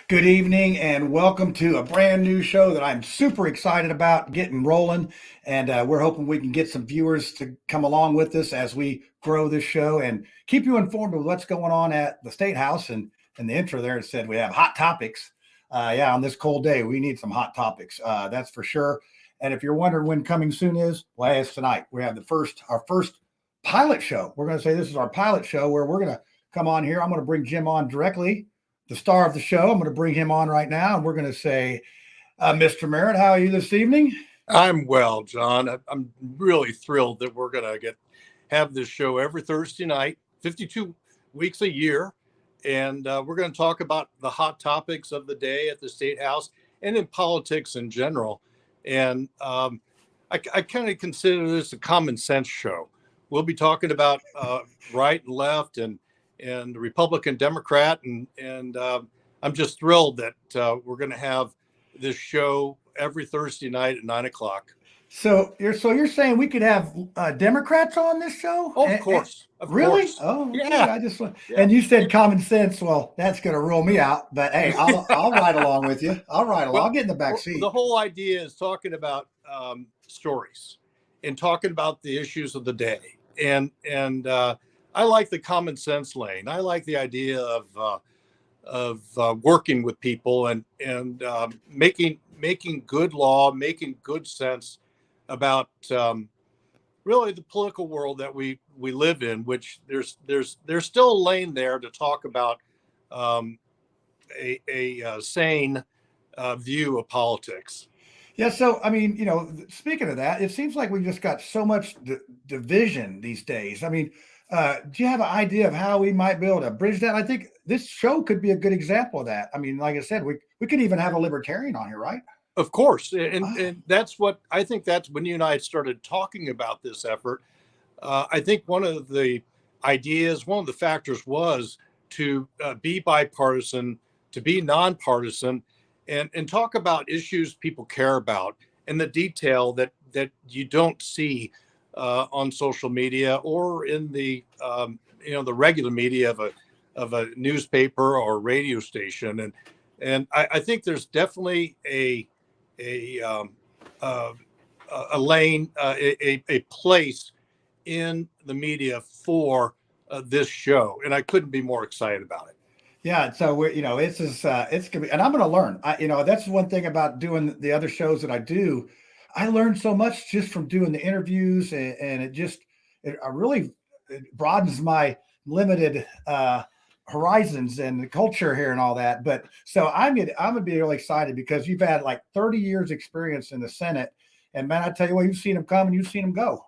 Good evening and welcome to a brand new show that I'm super excited about getting rolling. And we're hoping we can get some viewers to come along with us as we grow this show and keep you informed of what's going on at the State House. And in the intro there, it said we have hot topics. On this cold day, we need some hot topics. That's for sure. And if you're wondering when coming soon is, well, it's tonight. We have our first pilot show. We're going to say this is our pilot show where we're going to come on here. I'm going to bring Jim on directly, the star of the show. I'm going to bring him on right now, and we're going to say, Mr. Merritt, how are you this evening? I'm well, John. I'm really thrilled that we're going to have this show every Thursday night, 52 weeks a year. And we're going to talk about the hot topics of the day at the State House and in politics in general. And I kind of consider this a common sense show. We'll be talking about right and left and Republican, Democrat, and I'm just thrilled that we're going to have this show every Thursday night at 9:00. So you're saying we could have Democrats on this show? Oh, of course. Really? Course. Oh, okay. Yeah. And you said common sense. Well, that's going to rule me out. But hey, I'll ride along with you. I'll ride along. Well, I'll get in the back seat. The whole idea is talking about stories and talking about the issues of the day. And I like the common sense lane. I like the idea of working with people and making good law, making good sense about really the political world that we live in. Which there's still a lane there to talk about a sane view of politics. Yeah, so I mean, speaking of that, it seems like we've just got so much division these days. I mean, do you have an idea of how we might be able to bridge that? I think this show could be a good example of that. I mean, like I said, we could even have a libertarian on here, right? Of course, and that's what I think. That's when you and I started talking about this effort. I think one of the ideas, one of the factors was to be bipartisan, to be nonpartisan, and talk about issues people care about and the detail that you don't see on social media or in the the regular media of a newspaper or radio station. And I think there's definitely a lane, a place in the media for this show, and I couldn't be more excited about it. Yeah, so it's gonna be, and I'm gonna learn. That's one thing about doing the other shows that I do. I learned so much just from doing the interviews, and it really broadens my limited horizons and the culture here and all that. But so I'm gonna be really excited because you've had like 30 years experience in the Senate, and man, I tell you what, you've seen them come and you've seen them go,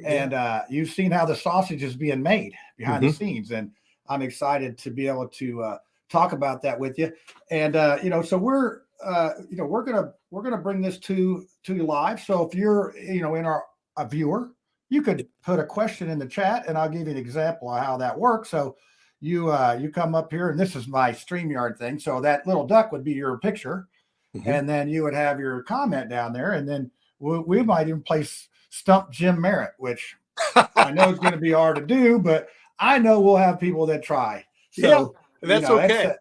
and you've seen how the sausage is being made behind the scenes, and I'm excited to be able to talk about that with you. And so we're gonna bring this to you live. So if you're a viewer, you could put a question in the chat, and I'll give you an example of how that works. So you come up here, and this is my StreamYard thing. So that little duck would be your picture, and then you would have your comment down there, and then we might even place Stump Jim Merritt, which I know is going to be hard to do, but I know we'll have people that try. So that's okay.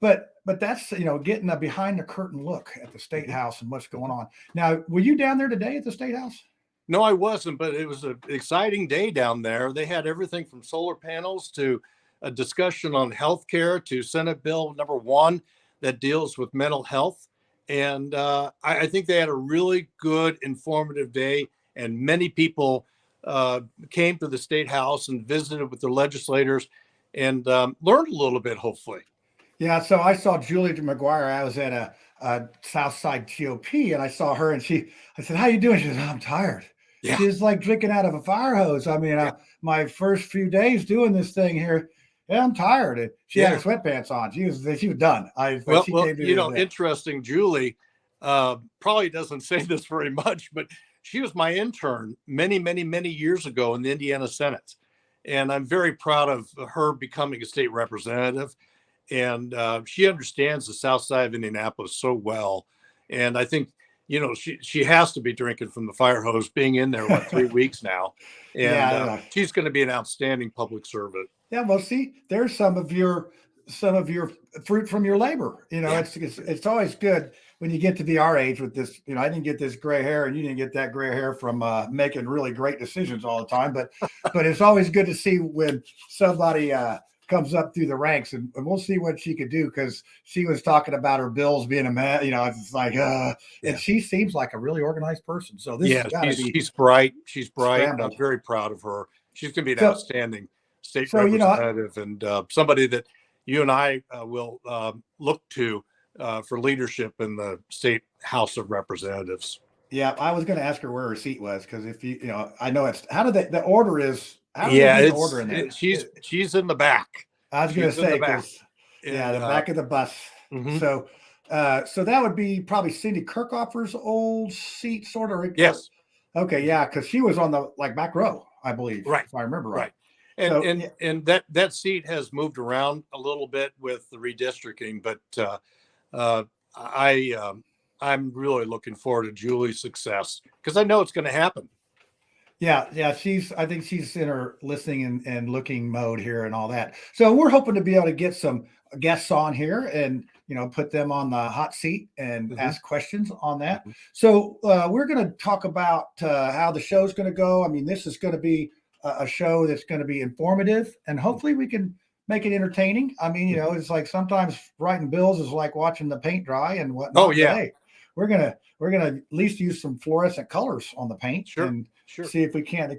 But that's getting a behind the curtain look at the State House and what's going on. Now, were you down there today at the State House? No, I wasn't, but it was an exciting day down there. They had everything from solar panels to a discussion on healthcare to Senate Bill number 1 that deals with mental health. And I think they had a really good, informative day, and many people came to the State House and visited with their legislators and learned a little bit, hopefully. Yeah, so I saw Julie McGuire. I was at a Southside GOP, and I saw her, and I said, "How you doing?" She said, "I'm tired." Yeah. She's like drinking out of a fire hose. I mean, my first few days doing this thing here, I'm tired. And she had her sweatpants on. She was done. Interesting. Julie probably doesn't say this very much, but she was my intern many, many, many years ago in the Indiana Senate. And I'm very proud of her becoming a state representative. And she understands the South Side of Indianapolis so well. And I think, she has to be drinking from the fire hose, being in there, 3 weeks now. And she's going to be an outstanding public servant. Yeah, well, see, there's some of your some of your fruit from your labor. Yeah. It's always good when you get to be our age with this. I didn't get this gray hair, and you didn't get that gray hair from making really great decisions all the time. But it's always good to see when somebody comes up through the ranks, and we'll see what she could do, because she was talking about her bills being a man. It's like, and she seems like a really organized person. So this has got to be. She's bright. She's bright. Scrambled. I'm very proud of her. She's going to be an outstanding state representative, and somebody that you and I will look to for leadership in the state House of Representatives. Yeah, I was going to ask her where her seat was, because if I know it's how do they, the order is. How do yeah, they do it's the order in there? she's in the back. I was going to say, the back. The back of the bus. Mm-hmm. So that would be probably Cindy Kirchhoffer's old seat, sort of. Yes. Okay, yeah, because she was on the back row, I believe, right? If I remember right. And that seat has moved around a little bit with the redistricting, but I'm really looking forward to Julie's success, because I know it's going to happen. Yeah. I think she's in her listening and looking mode here and all that. So we're hoping to be able to get some guests on here and put them on the hot seat and ask questions on that. So we're going to talk about how the show's going to go. I mean, this is going to be a show that's going to be informative, and hopefully we can make it entertaining. I mean, it's like sometimes writing bills is like watching the paint dry and whatnot. Oh yeah. Hey, we're gonna at least use some fluorescent colors on the paint and see if we can't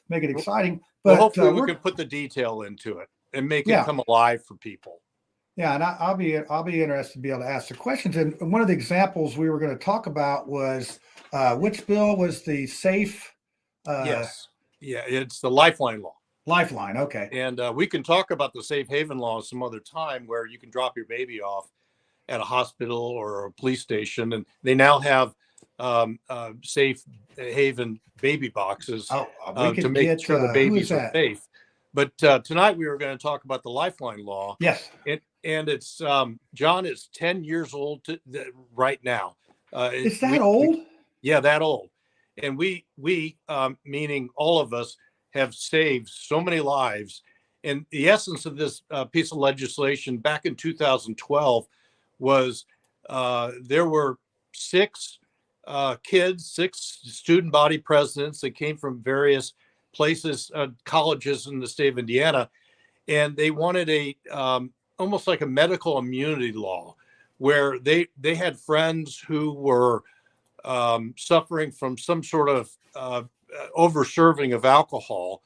make it exciting. But hopefully we can put the detail into it and make it come alive for people. Yeah, and I'll be interested to be able to ask the questions. And one of the examples we were going to talk about was which bill was the safe? Yes, it's the Lifeline law. Lifeline, okay. And we can talk about the safe haven law some other time, where you can drop your baby off at a hospital or a police station, and they now have safe haven baby boxes to make sure the babies are safe. But tonight we were going to talk about the Lifeline law. Yes. And it's John is 10 years old right now. Is that old? Yeah, that old. And we meaning all of us, have saved so many lives. And the essence of this piece of legislation back in 2012 was there were six student body presidents that came from various places, colleges in the state of Indiana, and they wanted a almost like a medical immunity law, where they had friends who were suffering from some sort of over-serving of alcohol,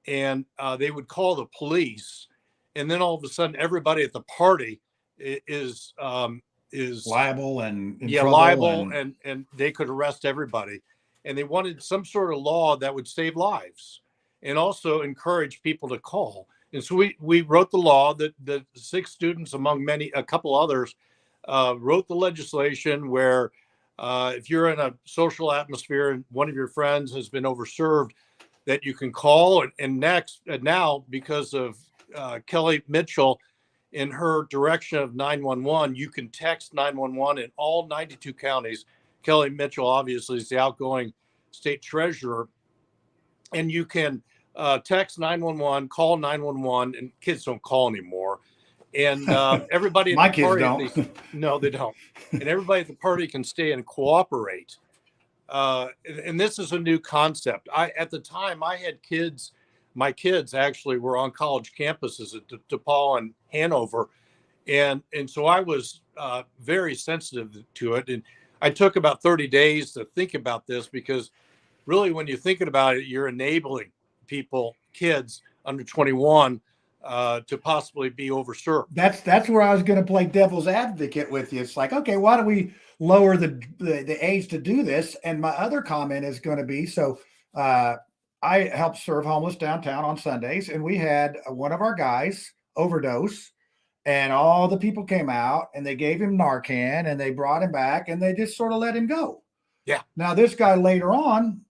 and they would call the police, and then all of a sudden everybody at the party is liable and liable, and they could arrest everybody. And they wanted some sort of law that would save lives and also encourage people to call. And so we wrote the law that the six students, among a couple others, wrote the legislation where if you're in a social atmosphere and one of your friends has been overserved, that you can call. And now, because of Kelly Mitchell in her direction of 911, you can text 911 in all 92 counties. Kelly Mitchell obviously is the outgoing state treasurer, and you can text 911, call 911, and kids don't call anymore. And everybody my kids don't. No, they don't. And everybody at the party can stay and cooperate. And this is a new concept. At the time, I had kids. My kids actually were on college campuses at DePaul and Hanover, and so I was very sensitive to it. And I took about 30 days to think about this, because really, when you're thinking about it, you're enabling kids under 21, to possibly be overserved. That's where I was going to play devil's advocate with you. It's like, okay, why don't we lower the age to do this? And my other comment is going to be, so I helped serve homeless downtown on Sundays, and we had one of our guys overdose, and all the people came out and they gave him Narcan, and they brought him back, and they just sort of let him go. Yeah. Now this guy later on,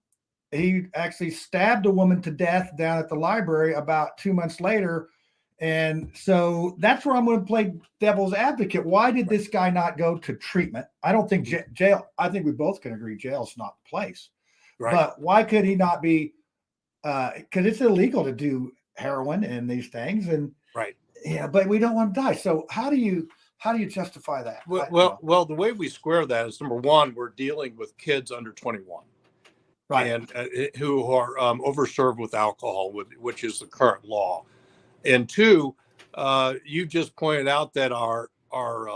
he actually stabbed a woman to death down at the library about 2 months later. And so that's where I'm going to play devil's advocate. Why did this guy not go to treatment? I don't think jail. I think we both can agree jail's not the place. Right. But why could he not be? Because it's illegal to do heroin and these things. And right. Yeah, but we don't want to die. So how do you justify that? Well, the way we square that is, number one, we're dealing with kids under 21 Right. and who are overserved with alcohol, which is the current law. And two, you just pointed out that our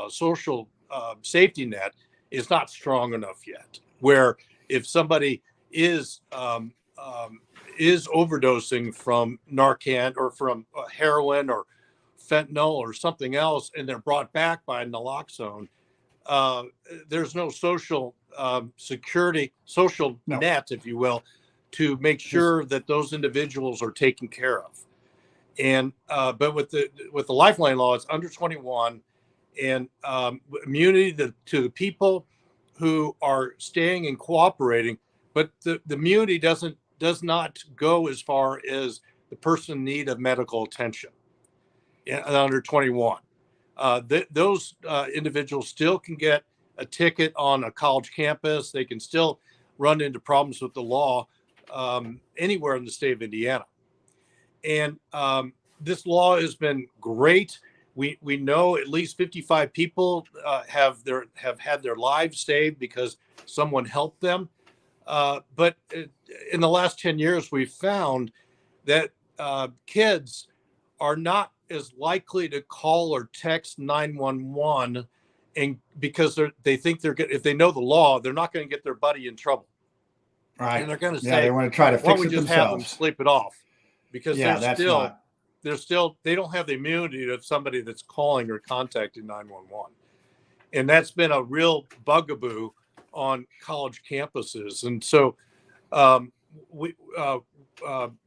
social safety net is not strong enough yet. Where if somebody is overdosing from Narcan or from heroin or fentanyl or something else, and they're brought back by naloxone, uh, there's no social security, social No. net, if you will, to make Just sure that those individuals are taken care of. And but with the Lifeline law, it's under 21, and immunity to the people who are staying and cooperating. But the immunity does not go as far as the person in need of medical attention under 21. Those individuals still can get a ticket on a college campus. They can still run into problems with the law anywhere in the state of Indiana. And this law has been great. We know at least 55 people have had their lives saved because someone helped them. But in the last 10 years, we've found that kids are not as likely to call or text 911, and because they think if they know the law, they're not going to get their buddy in trouble, right. and they're going to Yeah, say, they want to try to "Why don't fix we it just have them themselves. sleep it off?" Because Yeah, that's not. they don't have the immunity of somebody that's calling or contacting 911, and that's been a real bugaboo on college campuses. And so um, we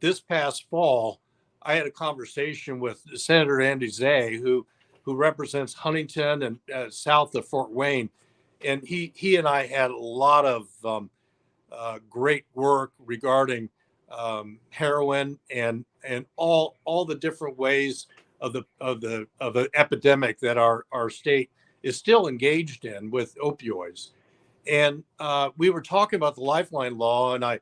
this past fall, I had a conversation with Senator Andy Zay, who represents Huntington and south of Fort Wayne, and he and I had a lot of great work regarding heroin and all the different ways of the epidemic that our state is still engaged in with opioids. And we were talking about the Lifeline law, and I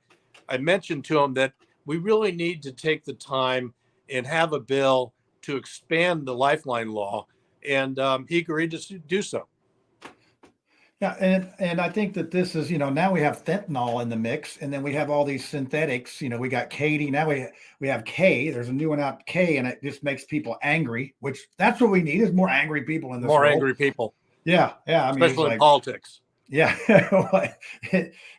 mentioned to him that we really need to take the time and have a bill to expand the Lifeline law, and he agreed to do so. Yeah, and I think that this is, now we have fentanyl in the mix, and then we have all these synthetics. We got Katie. Now we have K. There's a new one out, K, and it just makes people angry. Which that's what we need is more angry people in this More world. angry people, Yeah, yeah. I mean, it's especially in like, politics. yeah,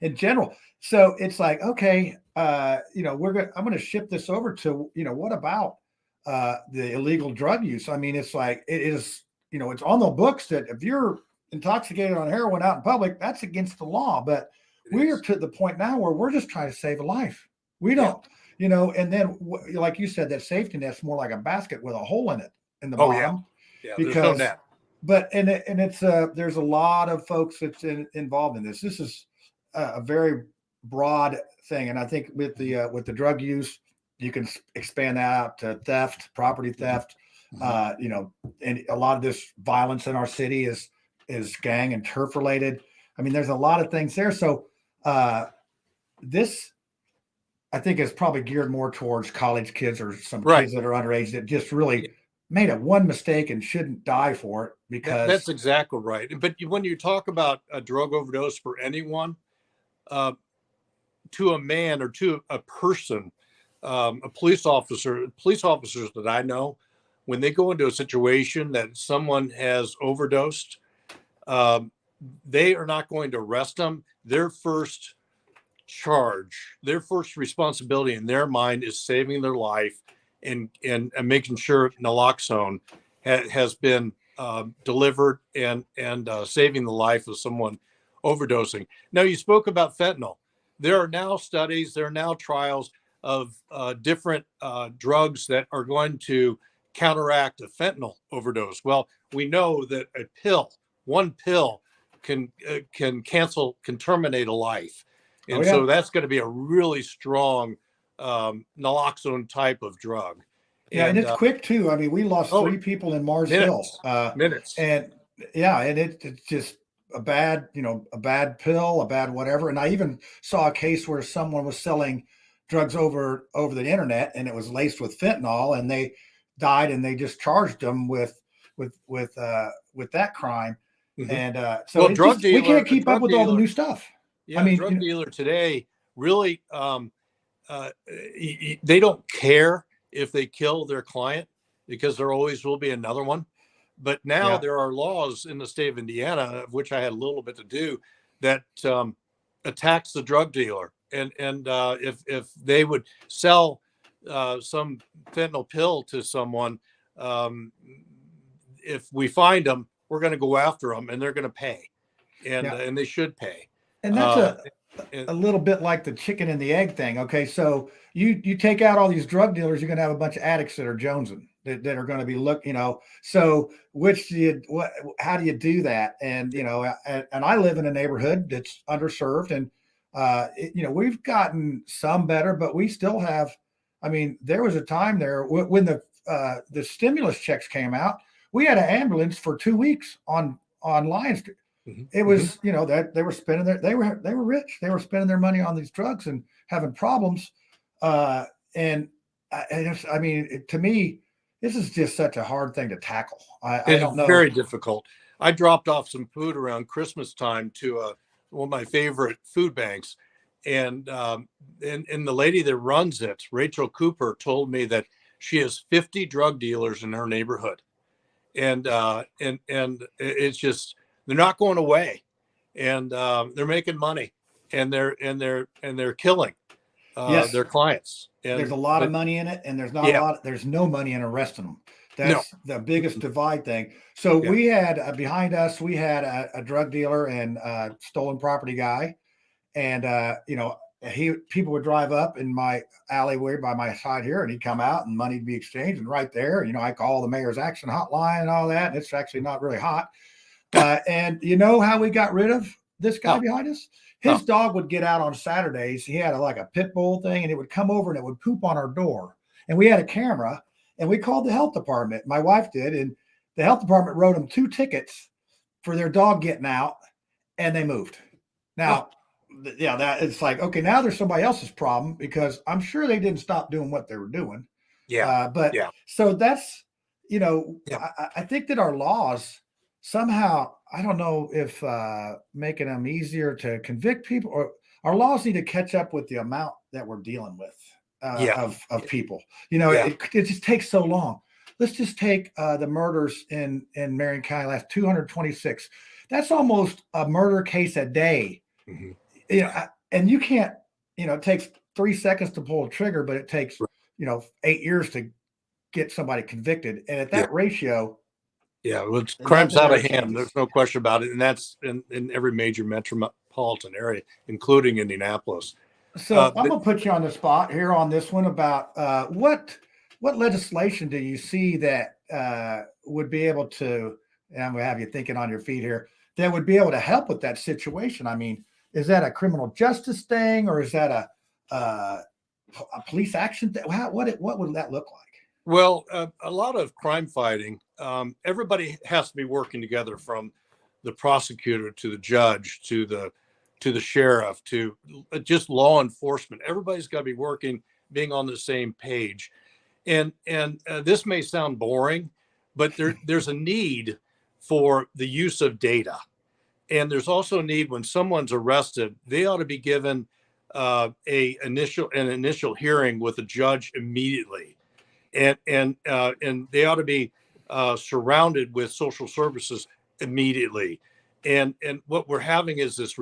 in general. So it's like, okay, I'm going to ship this over to, what about the illegal drug use? I mean, it's like it is, it's on the books that if you're intoxicated on heroin out in public, that's against the law. But we are to the point now where we're just trying to save a life. We don't, and then like you said, that safety net's more like a basket with a hole in it in the bottom. Yeah, because there's no net. But it's there's a lot of folks that's involved in this. This is a very broad thing, and I think with the drug use, you can expand that out to theft, property theft. And a lot of this violence in our city is gang and turf related. I mean, there's a lot of things there. So this, I think, is probably geared more towards college kids or some kids that are underage that just really made a one mistake and shouldn't die for it. Because that's exactly right. But when you talk about a drug overdose for anyone, to a man or to a person, police officers that I know, when they go into a situation that someone has overdosed, they are not going to arrest them. Their first responsibility in their mind is saving their life and making sure naloxone has been delivered and saving the life of someone overdosing. Now, you spoke about fentanyl. There are now studies, there are now trials of different drugs that are going to counteract a fentanyl overdose. Well, we know that one pill can terminate a life. And so that's going to be a really strong naloxone type of drug. Yeah, and it's quick too. I mean, we lost 3 people in Mars Hill. Minutes. And it's just a bad pill, a bad whatever. And I even saw a case where someone was selling drugs over the internet, and it was laced with fentanyl, and died, and they just charged them with that crime. Mhm. And so Well, it just we can't a keep up drug with all the dealer, new stuff. I yeah, a mean, drug dealer today really, they don't care if they kill their client because there always will be another one. But now yeah, there are laws in the state of Indiana, of which I had a little bit to do, that attacks the drug dealer. And if they would sell some fentanyl pill to someone, um, if we find them, we're going to go after them, and they're going to pay, yeah, and they should pay. and that's Uh, and, a little bit like the chicken and the egg thing. Okay, so you take out all these drug dealers, you're going to have a bunch of addicts that are jonesing that are going to be So which do you what? How do you do that? And and I live in a neighborhood that's underserved, and we've gotten some better, but we still have. I mean, there was a time there when the stimulus checks came out, we had an ambulance for 2 weeks on Lion Street. Mhm, It mhm. was that they were spending they were rich, they were spending their money on these drugs and having problems. And I mean, to me, this is just such a hard thing to tackle. I It's don't know. very difficult. I dropped off some food around Christmas time to one of my favorite food banks, and and the lady that runs it, Rachel Cooper, told me that she has 50 drug dealers in her neighborhood, and it's just they're not going away, and they're making money, and they're killing Yes, their clients, there's and a lot of but money in it, and yeah, there's no money in arresting them. no, That's the biggest mm-mm, divide thing. So yeah, we had behind us, we had a drug dealer and stolen property guy. And he people would drive up in my alleyway by my side here, and he'd come out, and money'd be exchanged, and right there, I call the mayor's action hotline and all that, and it's actually not really hot. And you know how we got rid of this guy no, behind us? no, His dog would get out on Saturdays. He had like a pit bull thing, and it would come over and it would poop on our door. And we had a camera, and we called the health department. My wife did, and the health department wrote them 2 tickets for their dog getting out, and they moved. oh, Now, yeah, that it's like, okay, now there's somebody else's problem because I'm sure they didn't stop doing what they were doing. yeah, But yeah, so that's, yeah. I think that our laws somehow, I don't know if making them easier to convict people, or our laws need to catch up with the amount that we're dealing with Yeah. of people. Yeah. It just takes so long. Let's just take the murders in Marion County last 226. That's almost a murder case a day. Mhm. And you can't, it takes 3 seconds to pull a trigger, but it takes, 8 years to get somebody convicted. And at Yeah. that ratio, Yeah. Well, crime's nothing out ever of hand. changes. There's no question about it. And that's in every major metropolitan area, including Indianapolis. So I'm But gonna put you on the spot here on this one about what legislation do you see that would be able to, and I'm gonna have you thinking on your feet here, that would be able to help with that situation? I mean, is that a criminal justice thing, or is that a police action thing? What would that look like? well, a lot of crime fighting, everybody has to be working together from the prosecutor to the judge to the sheriff to just law enforcement. Everybody's got to be working, being on the same page. And this may sound boring, but there's a need for the use of data, and there's also a need when someone's arrested, they ought to be given an initial hearing with a judge immediately, and they ought to be surrounded with social services immediately. And what we're having is this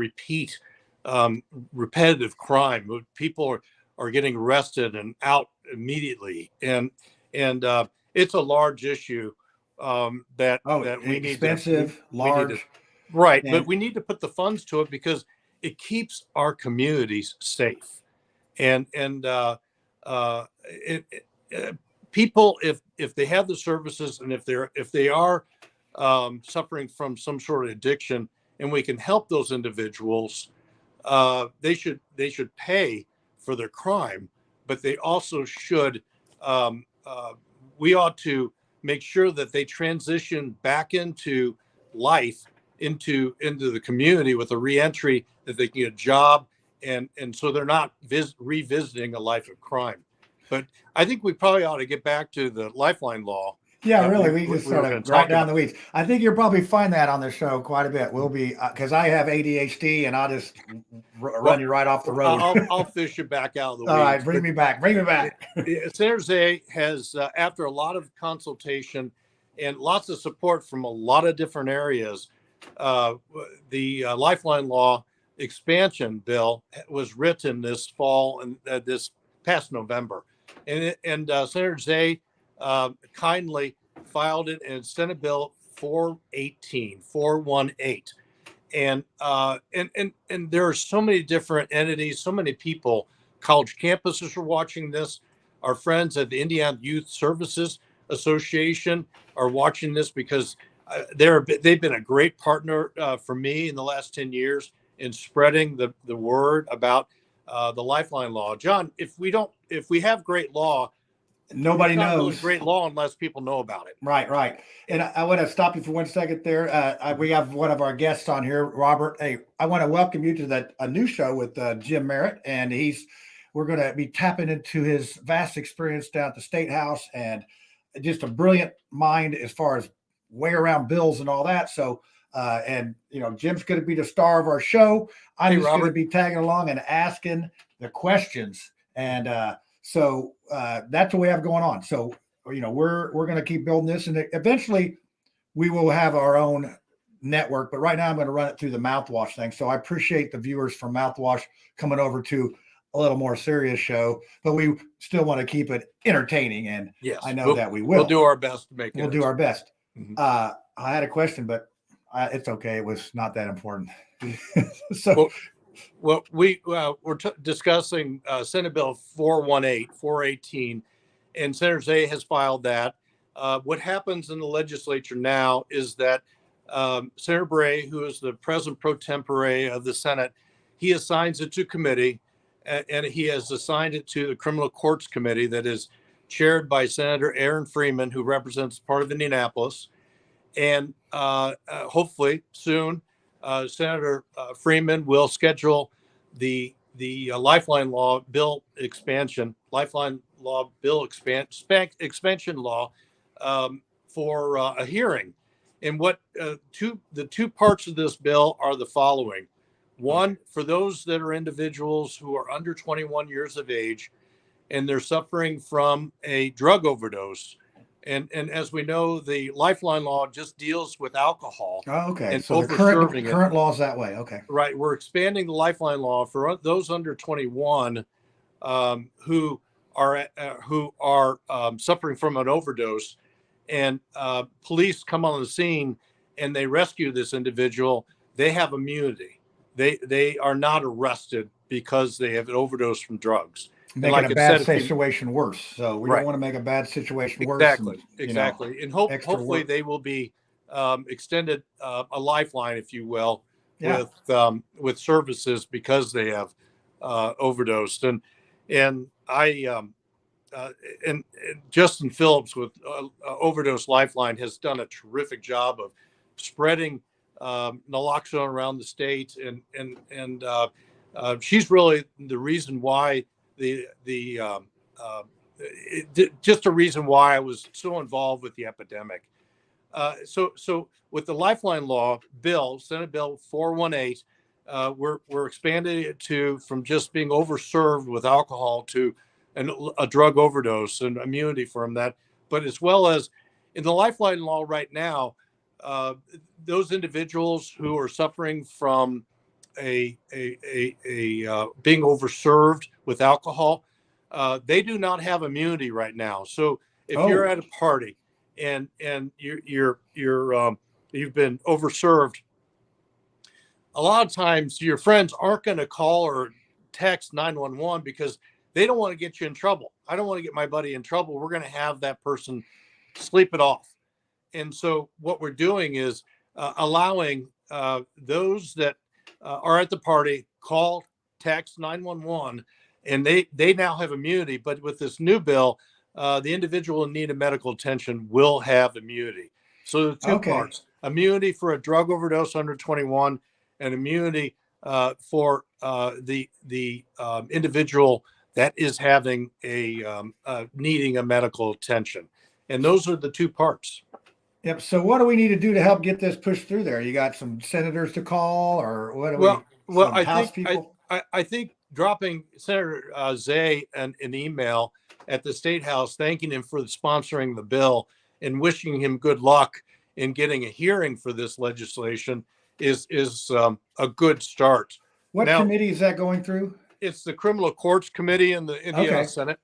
um, repetitive crime. People are getting arrested and out immediately, and it's a large issue Oh, that expensive, we need to large, right, but and we need to put the funds to it because it keeps our communities safe. And it, people, if they have the services, and if they are suffering from some sort of addiction, and we can help those individuals, they should pay for their crime, but they also should. Um, uh, we ought to make sure that they transition back into life, into the community with a reentry, that they can get a job, and so they're not revisiting a life of crime. But I think we probably ought to get back to the Lifeline law. Yeah, really. We just we were sort going of to right talk down about. the weeds. I think you'll probably find that on the show quite a bit. We'll be because I have ADHD and I'll just run Well, you right off the road. I'll fish you back out of the All right, weeds. bring But me back. Bring me back. Senator Zay has, after a lot of consultation and lots of support from a lot of different areas, the Lifeline Law expansion bill was written this fall and this past November. And Senator Zay kindly filed it in Senate Bill 418. And there are so many different entities, so many people. College campuses are watching this. Our friends at the Indiana Youth Services Association are watching this because they've been a great partner for me in the last 10 years in spreading the word about the Lifeline Law. John, if we have great law, Nobody it's not really knows. great law unless people know about it. Right. And I want to stop you for 1 second there. We have one of our guests on here, Robert. Hey, I want to welcome you to a new show with Jim Merritt, and we're going to be tapping into his vast experience down at the State House and just a brilliant mind as far as way around bills and all that. So, and Jim's going to be the star of our show. I'm just going to be tagging along and asking the questions, and so that's what we have going on. So, we're going to keep building this, and eventually we will have our own network. But right now, I'm going to run it through the Mouthwash thing. So I appreciate the viewers from Mouthwash coming over to a little more serious show, but we still want to keep it entertaining. And yes, I know that we will. We'll do our best to make it. We'll do our best. Mm-hmm. I had a question, but it's okay. It was not that important. So, we're discussing Senate Bill 418, and Senator Zay has filed that. What happens in the legislature now is that Senator Bray, who is the president pro tempore of the Senate, he assigns it to committee, and he has assigned it to the Criminal Courts Committee that is chaired by Senator Aaron Freeman, who represents part of Indianapolis. And hopefully soon, Senator Freeman will schedule the Lifeline Law bill expansion, expansion law for a hearing. And the two parts of this bill are the following. One, for those that are individuals who are under 21 years of age and they're suffering from a drug overdose. And as we know, the Lifeline Law just deals with alcohol. Oh, okay. And So the current law is that way. Okay. Right. We're expanding the Lifeline Law for those under 21 who are suffering from an overdose, and police come on the scene and they rescue this individual. They have immunity. They are not arrested because they have an overdose from drugs. Making a bad situation worse. So we don't want to make a bad situation worse. Exactly. And hopefully they will be extended a lifeline, if you will, with services because they have overdosed. And Justin Phillips with Overdose Lifeline has done a terrific job of spreading naloxone around the state, and she's really the reason why just a reason why I was so involved with the epidemic. So with the Lifeline Law bill, Senate Bill 418, we're expanding it from just being overserved with alcohol to a drug overdose and immunity from that. But as well as in the Lifeline Law right now, those individuals who are suffering from being overserved with alcohol, they do not have immunity right now. So if you're at a party and you've been overserved, a lot of times your friends aren't going to call or text 911 because they don't want to get you in trouble. I don't want to get my buddy in trouble. We're going to have that person sleep it off. And so what we're doing is allowing those that are at the party, call, text 911, and they now have immunity. But with this new bill, the individual in need of medical attention will have immunity. So the two parts: immunity for a drug overdose under 21, and immunity for the individual that is having needing a medical attention. And those are the two parts. Yep. So what do we need to do to help get this pushed through there? You got some senators to call, or what do Well, some I House think people? I think dropping Senator Zay an email at the State House, thanking him for sponsoring the bill and wishing him good luck in getting a hearing for this legislation is a good start. What Now, committee is that going through? it's the Criminal Courts Committee in the Okay. Senate.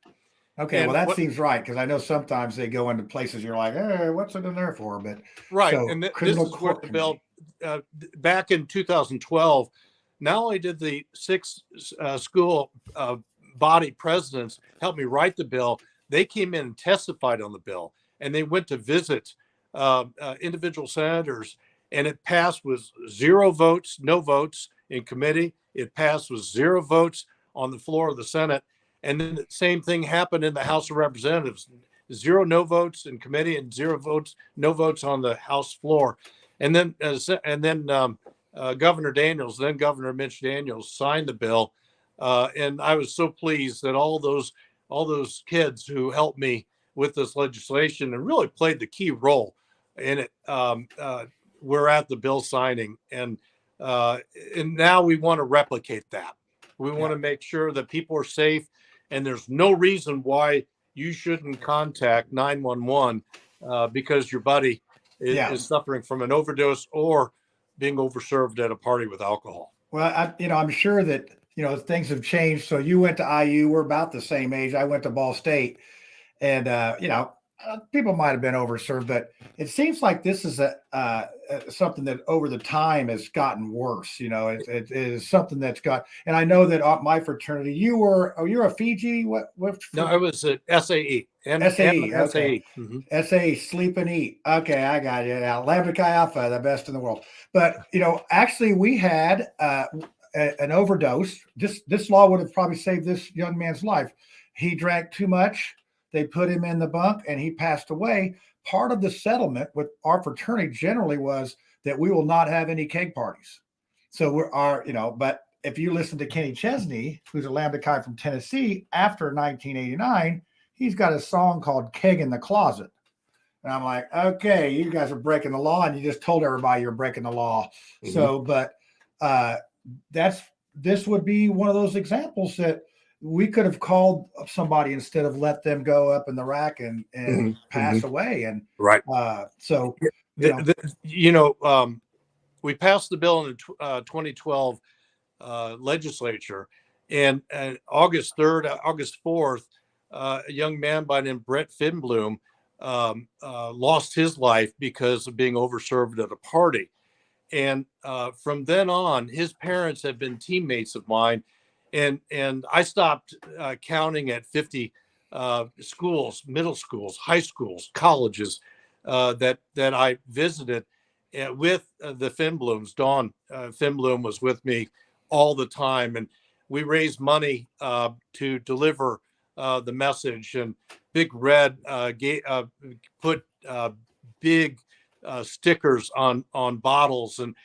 Okay, well, And that what seems right, because I know sometimes they go into places you're like, hey, what's it in there for? But Right, so and this criminal is where court the committee. bill back in 2012. Not only did the six school body presidents help me write the bill, they came in and testified on the bill, and they went to visit individual senators, and it passed with 0 votes, no votes in committee. It passed with 0 votes on the floor of the Senate, and then the same thing happened in the House of Representatives. 0 no votes in committee and 0 votes, no votes on the House floor. And then Governor Daniels, then Governor Mitch Daniels, signed the bill, and I was so pleased that all those kids who helped me with this legislation and really played the key role in it were at the bill signing, and now we want to replicate that. We want to make sure that people are safe, and there's no reason why you shouldn't contact 911 because your buddy is suffering from an overdose or being overserved at a party with alcohol. Well, I'm sure that, things have changed. So you went to IU, we're about the same age. I went to Ball State, and, people might have been overserved, but it seems like this is something that over the time has gotten worse. It is something that's got, and I know that my fraternity, you're a Fiji. What? No, I was at SAE. SAE. Okay. SAE. Mm-hmm. SAE, sleep and eat. Okay, I got you now. Lambda Chi Alpha, the best in the world. But actually, we had an overdose. This law would have probably saved this young man's life. He drank too much. They put him in the bunk, and he passed away. Part of the settlement with our fraternity generally was that we will not have any keg parties. So but if you listen to Kenny Chesney, who's a Lambda Chi from Tennessee, after 1989, he's got a song called Keg in the Closet. And I'm like, okay, you guys are breaking the law, and you just told everybody you're breaking the law. Mm-hmm. So, but this would be one of those examples that we could have called somebody instead of let them go up in the rack and mm-hmm. pass away. And right. We passed the bill in the 2012 legislature, and August 3rd, August 4th, a young man by the name of Brett Finbloom lost his life because of being overserved at a party. And from then on, his parents have been teammates of mine. And I stopped counting at 50 schools, middle schools, high schools, colleges that I visited with the Finblooms. Dawn Finbloom was with me all the time, and we raised money to deliver the message. And Big Red put big stickers on bottles, and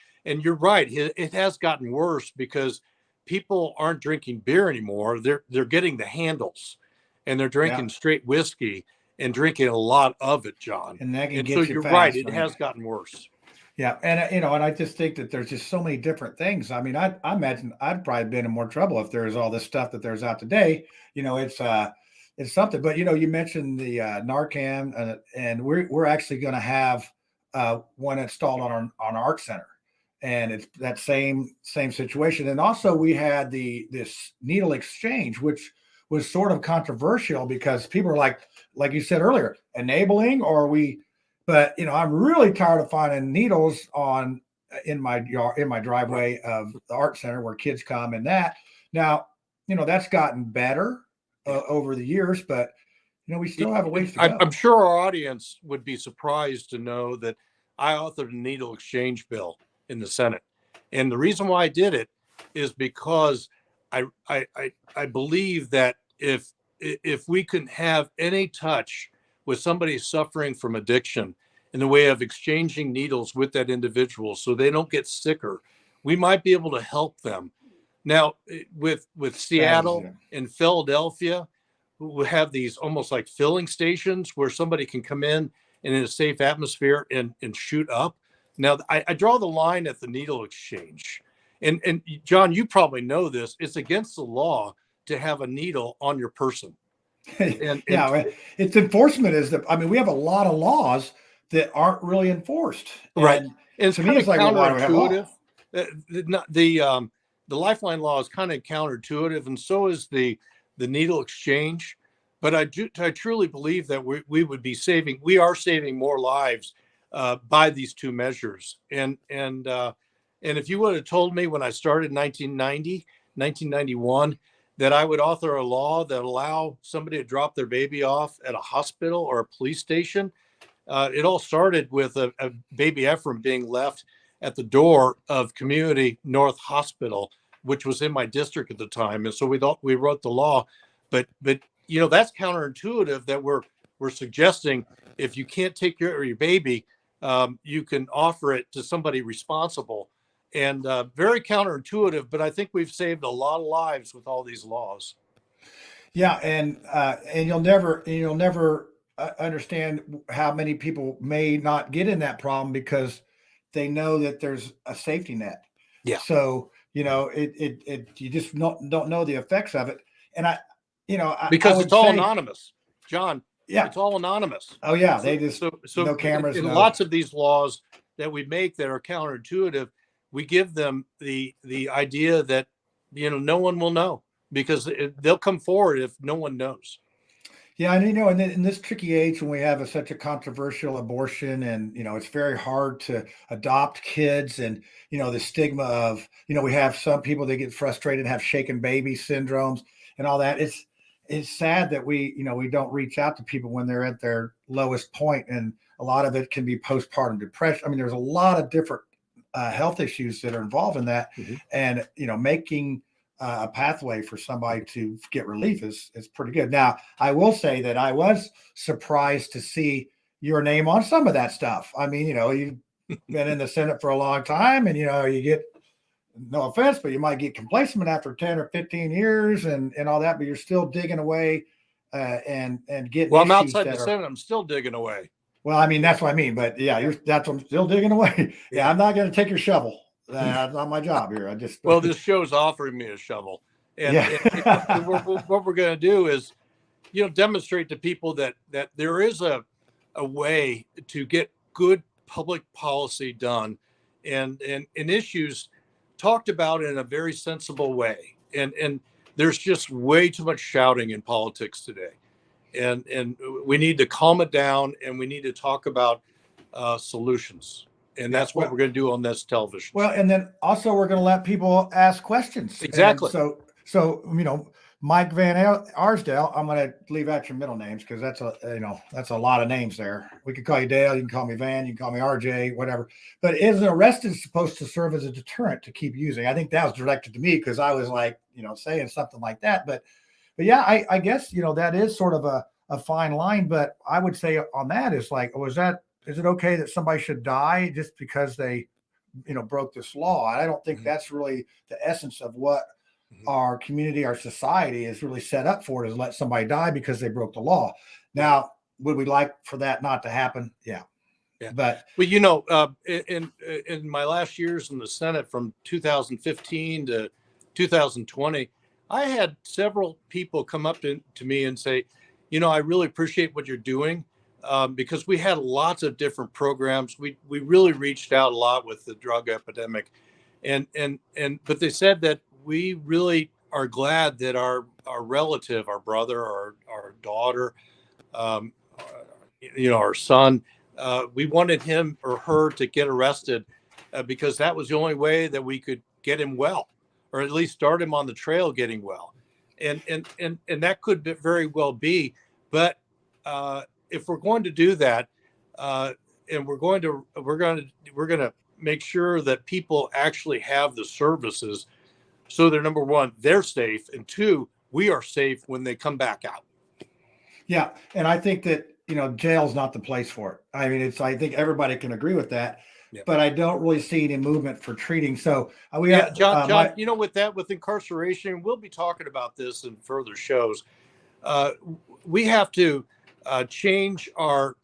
you're right, it has gotten worse because people aren't drinking beer anymore. They're getting the handles, and they're drinking straight whiskey and drinking a lot of it, John. And that can get so you you're fast, right. It has gotten worse. Yeah, and and I just think that there's just so many different things. I mean, I imagine I'd probably been in more trouble if there's all this stuff that there's out today. It's something. But you mentioned the Narcan, and we're actually going to have one installed on our art center. And it's that same situation. And also we had this needle exchange, which was sort of controversial because people are like you said earlier, enabling, or but I'm really tired of finding needles in my yard, in my driveway of the art center where kids come, and that now, that's gotten better over the years, but we still have a ways to go. I'm sure our audience would be surprised to know that I authored a needle exchange bill in the Senate. And the reason why I did it is because I believe that if we can have any touch with somebody suffering from addiction in the way of exchanging needles with that individual so they don't get sicker, we might be able to help them Now, with That is, Seattle yeah. and Philadelphia, we have these almost like filling stations where somebody can come in a safe atmosphere and shoot up. Now, I draw the line at the needle exchange. And John, you probably know this. It's against the law to have a needle on your person. And Yeah, it's enforcement is the. I mean, we have a lot of laws that aren't really enforced, right. and And it's to me, kind of it's like, well, why do we have law? counterintuitive. The Lifeline law is kind of counterintuitive, and so is the needle exchange. But I truly believe that we are saving more lives by these two measures. And if you would have told me when I started in 1991, that I would author a law that allow somebody to drop their baby off at a hospital or a police station. It all started with a baby Ephraim being left at the door of Community North Hospital, which was in my district at the time. And so we wrote the law, but that's counterintuitive that we're suggesting if you can't take care of your baby, you can offer it to somebody responsible. And very counterintuitive, but I think we've saved a lot of lives with all these laws. Yeah, and you'll never understand how many people may not get in that problem because they know that there's a safety net. Yeah, So it you just don't know the effects of it. And I because it's would all say, anonymous, John. yeah, It's all anonymous. oh yeah, So, they just so no cameras, in no. lots of these laws that we make that are counterintuitive, we give them the idea that no one will know because they'll come forward if no one knows. Yeah, and and then in this tricky age when we have such a controversial abortion, and it's very hard to adopt kids, and the stigma of we have some people that get frustrated and have shaken baby syndromes and all that. It's sad that we don't reach out to people when they're at their lowest point, and a lot of it can be postpartum depression. I mean, there's a lot of different health issues that are involved in that, Mhm. and making a pathway for somebody to get relief is pretty good. Now, I will say that I was surprised to see your name on some of that stuff. I mean, you've been in the Senate for a long time, and you get, no offense, but you might get complacent after 10 or 15 years and all that, but you're still digging away and getting Well, I'm issues outside the that are. Senate. I'm still digging away. Well, I mean, that's what I mean. But yeah, that's what I'm still digging away. Yeah, I'm not going to take your shovel. That's not my job here. I just. Well, this show's offering me a shovel, and, Yeah. what we're going to do is, demonstrate to people that there is a way to get good public policy done, and issues talked about in a very sensible way. And there's just way too much shouting in politics today, and we need to calm it down, and we need to talk about solutions. And Yeah. that's what we're going to do on this television Well, show. and then also we're going to let people ask questions. And Exactly. so Mike Van Arsdale, I'm going to leave out your middle names because that's a lot of names there. We could call you Dale, you can call me Van, you can call me RJ, whatever. But is an arrest is supposed to serve as a deterrent to keep using? I think that was directed to me because I was like, saying something like that. But yeah, I guess that is sort of a fine line. But I would say on that is like, is it okay that somebody should die just because they broke this law? I don't think that's really the essence of what our community, our society is really set up for, is let somebody die because they broke the law. Now, would we like for that not to happen? Yeah. Yeah. But in my last years in the Senate from 2015 to 2020, I had several people come up to me and say, I really appreciate what you're doing. Because we had lots of different programs. We really reached out a lot with the drug epidemic, but they said that we really are glad that our relative, our brother, our daughter, um, our son, we wanted him or her to get arrested because that was the only way that we could get him well, or at least start him on the trail getting well, and that could very well be, but. If we're going to do that, and we're going to make sure that people actually have the services, so they're, number one, they're safe, and two, we are safe when they come back out. yeah, and I think that jail's not the place for it. I mean, I think everybody can agree with that. Yeah. but I don't really see any movement for treating. So we Yeah, have John, with incarceration, we'll be talking about this in further shows. We have to change our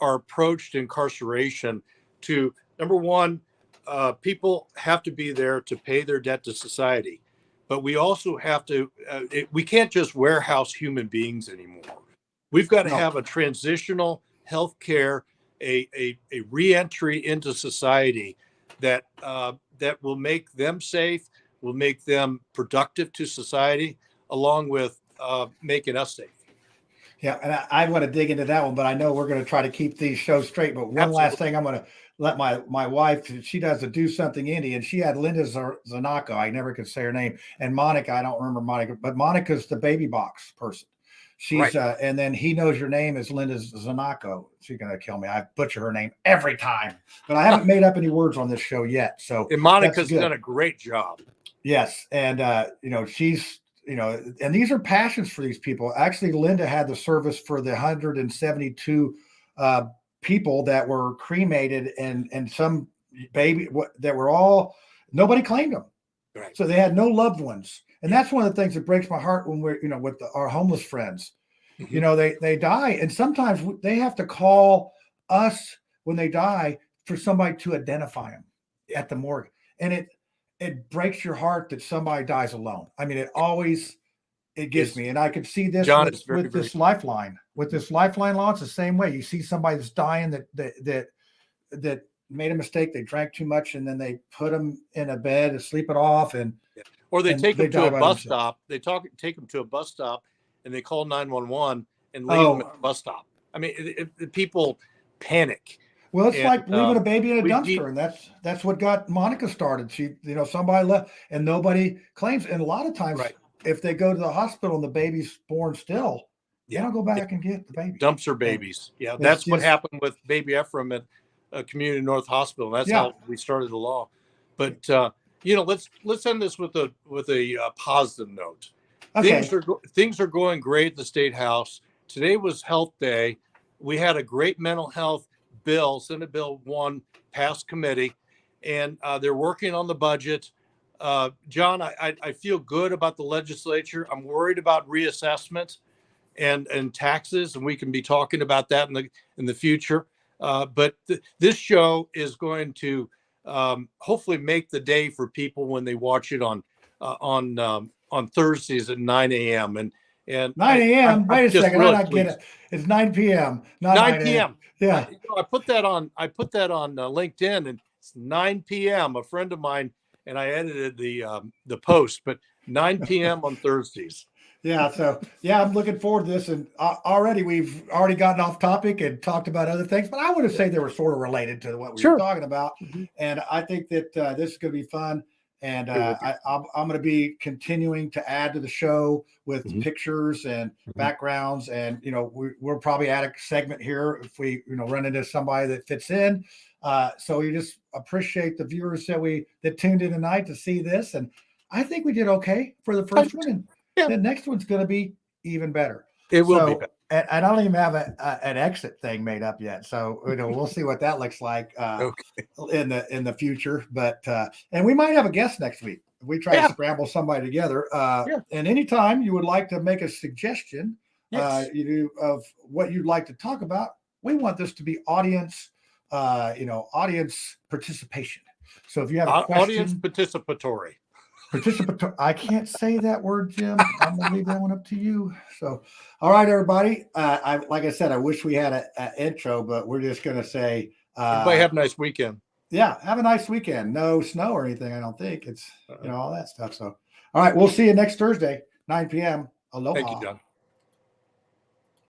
approach to incarceration to, number one, people have to be there to pay their debt to society, but we also have to. We can't just warehouse human beings anymore. We've got to no. have a transitional health care, a reentry into society that will make them safe, will make them productive to society, along with making us safe. Yeah, and I want to dig into that one, but I know we're going to try to keep these shows straight. But one Absolutely. last thing, I'm going to let my wife. She does a Do Something Indie, and she had Linda Zanako. I never could say her name, and Monica. I don't remember Monica, but Monica's the baby box person. She's Right. And then He Knows Your Name is Linda Zanako. She's going to kill me. I butcher her name every time, but I haven't made up any words on this show yet. So And Monica's done a great job. Yes, and she's and these are passions for these people. Actually, Linda had the service for the 172 people that were cremated, and some that were all nobody claimed them, Right. so they had no loved ones. And that's one of the things that breaks my heart when we're with our homeless friends. Mm-hmm. They die, and sometimes they have to call us when they die for somebody to identify them at the morgue, and it breaks your heart that somebody dies alone. I mean, it gets me. And I could see this John, with this lifeline. With this lifeline law, it's the same way. You see somebody that's dying that made a mistake. They drank too much, and then they put them in a bed to sleep it off, or they take them to a bus themselves. stop. They take them to a bus stop, and they call 911 and leave them at the bus stop. I mean, people panic. Well, it's like leaving a baby in a dumpster, and that's what got Monica started. She, somebody left, and nobody claims. And a lot of times, if they go to the hospital and the baby's born still, they don't go back and get the baby. Dumpster babies. Yeah, that's what happened with baby Ephraim at Community North Hospital. That's how we started the law. But let's end this with a positive note. Okay. Things are going great at the State House. Today was Health Day. We had a great mental health bill, Senate Bill 1, passed committee, and they're working on the budget. John, I feel good about the legislature. I'm worried about reassessment and taxes, and we can be talking about that in the future. But this show is going to hopefully make the day for people when they watch it on Thursdays at 9 a.m. And 9 a.m. Wait a second, really I don't get it. It's 9 p.m. Not 9 p.m. Yeah, I put that on LinkedIn, and it's 9 p.m. A friend of mine and I edited the post, but 9 p.m. on Thursdays. Yeah. So I'm looking forward to this, and we've already gotten off topic and talked about other things, but I want to say they were sort of related to what we were talking about, and I think that this is going to be fun. And I'm going to be continuing to add to the show with pictures and backgrounds. And, we'll probably add a segment here if we, run into somebody that fits in. So we just appreciate the viewers that tuned in tonight to see this. And I think we did okay for the first one. And the next one's going to be even better. It will be better. And I don't even have an exit thing made up yet, so we'll see what that looks like in the future. But and we might have a guest next week. We try to scramble somebody together. And anytime you would like to make a suggestion, of what you'd like to talk about, we want this to be audience participation. So if you have a question, audience participatory. I can't say that word, Jim. I'm gonna leave that one up to you. So, all right, everybody. Like I said, I wish we had an intro, but we're just gonna say, everybody have a nice weekend. Yeah, have a nice weekend. No snow or anything. I don't think it's all that stuff. So, all right, we'll see you next Thursday, 9 p.m. Aloha. Thank you, John.